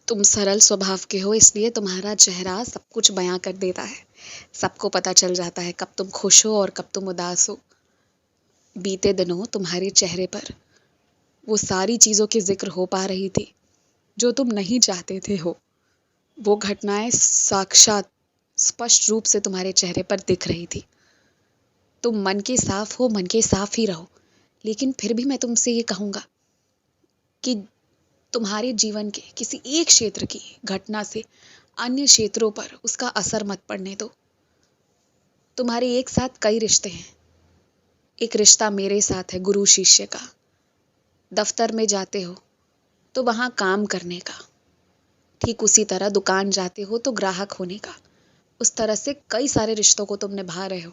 तुम सरल स्वभाव के हो, इसलिए तुम्हारा चेहरा सब कुछ बयां कर देता है। सबको पता चल जाता है कब तुम खुश हो और कब तुम उदास हो। बीते दिनों तुम्हारे चेहरे पर वो सारी चीज़ों की जिक्र हो पा रही थी जो तुम नहीं चाहते थे हो। वो घटनाएं साक्षात स्पष्ट रूप से तुम्हारे चेहरे पर दिख रही थी। तुम मन के साफ हो, मन के साफ ही रहो। लेकिन फिर भी मैं तुमसे ये कहूँगा कि तुम्हारे जीवन के किसी एक क्षेत्र की घटना से अन्य क्षेत्रों पर उसका असर मत पड़ने दो। तुम्हारे एक साथ कई रिश्ते हैं। एक रिश्ता मेरे साथ है गुरु शिष्य का। दफ्तर में जाते हो तो वहाँ काम करने का, ठीक उसी तरह दुकान जाते हो तो ग्राहक होने का। उस तरह से कई सारे रिश्तों को तुम निभा रहे हो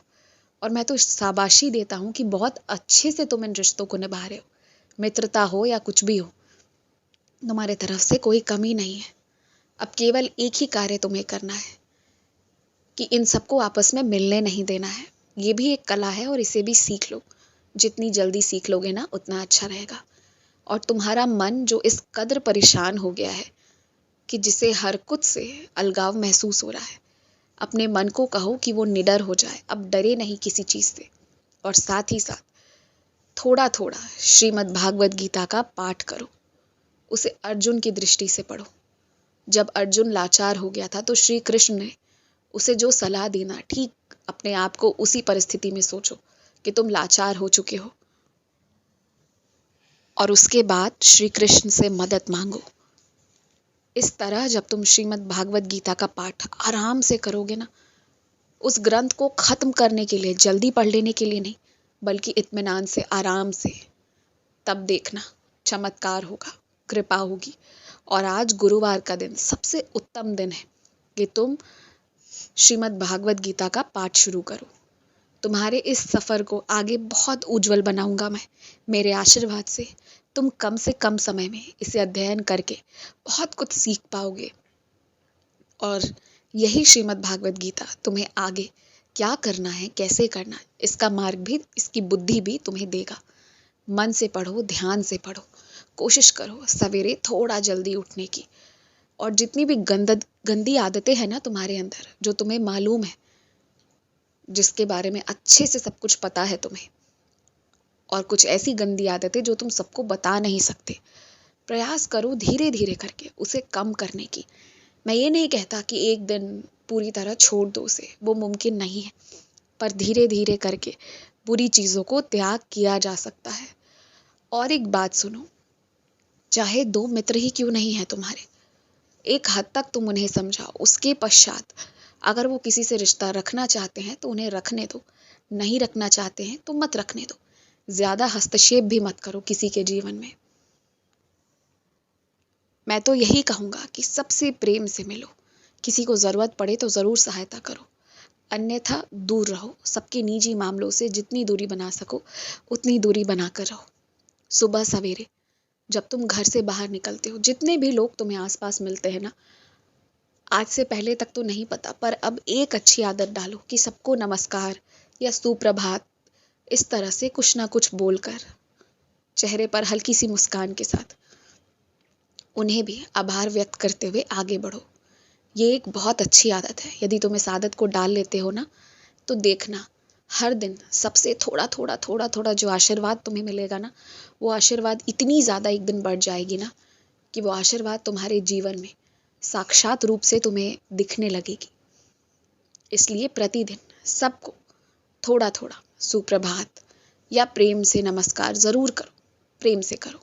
और मैं तो शाबाशी देता हूँ कि बहुत अच्छे से तुम इन रिश्तों को निभा रहे हो। मित्रता हो या कुछ भी हो, तुम्हारे तरफ से कोई कमी नहीं है। अब केवल एक ही कार्य तुम्हें करना है कि इन सबको आपस में मिलने नहीं देना है। ये भी एक कला है और इसे भी सीख लो। जितनी जल्दी सीख लोगे ना उतना अच्छा रहेगा। और तुम्हारा मन जो इस कदर परेशान हो गया है कि जिसे हर कुछ से अलगाव महसूस हो रहा है, अपने मन को कहो कि वो निडर हो जाए। अब डरे नहीं किसी चीज़ से। और साथ ही साथ थोड़ा थोड़ा श्रीमद् भागवत गीता का पाठ करो। उसे अर्जुन की दृष्टि से पढ़ो। जब अर्जुन लाचार हो गया था तो श्री कृष्ण ने उसे जो सलाह देना, ठीक अपने आप को उसी परिस्थिति में सोचो कि तुम लाचार हो चुके हो और उसके बाद श्री कृष्ण से मदद मांगो। इस तरह जब तुम श्रीमद् भागवत गीता का पाठ आराम से करोगे ना, उस ग्रंथ को खत्म करने के लिए, जल्दी पढ़ लेने के लिए नहीं, बल्कि इत्मीनान से, आराम से, तब देखना चमत्कार होगा, कृपा होगी। और आज गुरुवार का दिन सबसे उत्तम दिन है कि तुम श्रीमद् भागवत गीता का पाठ शुरू करो। तुम्हारे इस सफ़र को आगे बहुत उज्जवल बनाऊंगा मैं। मेरे आशीर्वाद से तुम कम से कम समय में इसे अध्ययन करके बहुत कुछ सीख पाओगे। और यही श्रीमद् भागवत गीता तुम्हें आगे क्या करना है, कैसे करना है, इसका मार्ग भी, इसकी बुद्धि भी तुम्हें देगा। मन से पढ़ो, ध्यान से पढ़ो। कोशिश करो सवेरे थोड़ा जल्दी उठने की। और जितनी भी गंदी आदतें हैं ना तुम्हारे अंदर, जो तुम्हें मालूम है, जिसके बारे में अच्छे से सब कुछ पता है तुम्हें, और कुछ ऐसी गंदी आदतें जो तुम सबको बता नहीं सकते, प्रयास करो धीरे धीरे करके उसे कम करने की। मैं ये नहीं कहता कि एक दिन पूरी तरह छोड़ दो उसे, वो मुमकिन नहीं है, पर धीरे धीरे करके बुरी चीज़ों को त्याग किया जा सकता है। और एक बात सुनो, चाहे 2 मित्र ही क्यों नहीं है तुम्हारे, एक हद तक तुम उन्हें समझाओ। उसके पश्चात अगर वो किसी से रिश्ता रखना चाहते हैं तो उन्हें रखने दो, नहीं रखना चाहते हैं तो मत रखने दो। ज़्यादा हस्तक्षेप भी मत करो किसी के जीवन में। मैं तो यही कहूँगा कि सबसे प्रेम से मिलो। किसी को ज़रूरत पड़े तो ज़रूर सहायता करो, अन्यथा दूर रहो। सबके निजी मामलों से जितनी दूरी बना सको उतनी दूरी बनाकर रहो। सुबह सवेरे जब तुम घर से बाहर निकलते हो, जितने भी लोग तुम्हें आसपास मिलते हैं ना, आज से पहले तक तो नहीं पता, पर अब एक अच्छी आदत डालो कि सबको नमस्कार या सुप्रभात इस तरह से कुछ ना कुछ बोलकर, चेहरे पर हल्की सी मुस्कान के साथ उन्हें भी आभार व्यक्त करते हुए आगे बढ़ो। ये एक बहुत अच्छी आदत है। यदि तुम इस आदत को डाल लेते हो ना, तो देखना हर दिन सबसे थोड़ा थोड़ा थोड़ा थोड़ा जो आशीर्वाद तुम्हें मिलेगा ना, वो आशीर्वाद इतनी ज़्यादा एक दिन बढ़ जाएगी ना कि वो आशीर्वाद तुम्हारे जीवन में साक्षात रूप से तुम्हें दिखने लगेगी। इसलिए प्रतिदिन सबको थोड़ा थोड़ा सुप्रभात या प्रेम से नमस्कार ज़रूर करो, प्रेम से करो।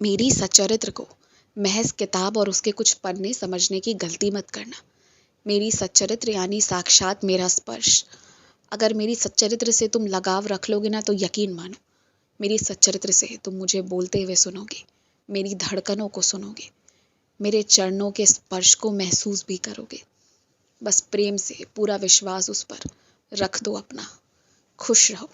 मेरी सच्चरित्र को महज किताब और उसके कुछ पन्ने समझने की गलती मत करना। मेरी सच्चरित्र यानी साक्षात मेरा स्पर्श। अगर मेरी सच्चरित्र से तुम लगाव रख लोगे ना, तो यकीन मानो मेरी सच्चरित्र से तुम मुझे बोलते हुए सुनोगे, मेरी धड़कनों को सुनोगे, मेरे चरणों के स्पर्श को महसूस भी करोगे। बस प्रेम से पूरा विश्वास उस पर रख दो अपना। खुश रहो।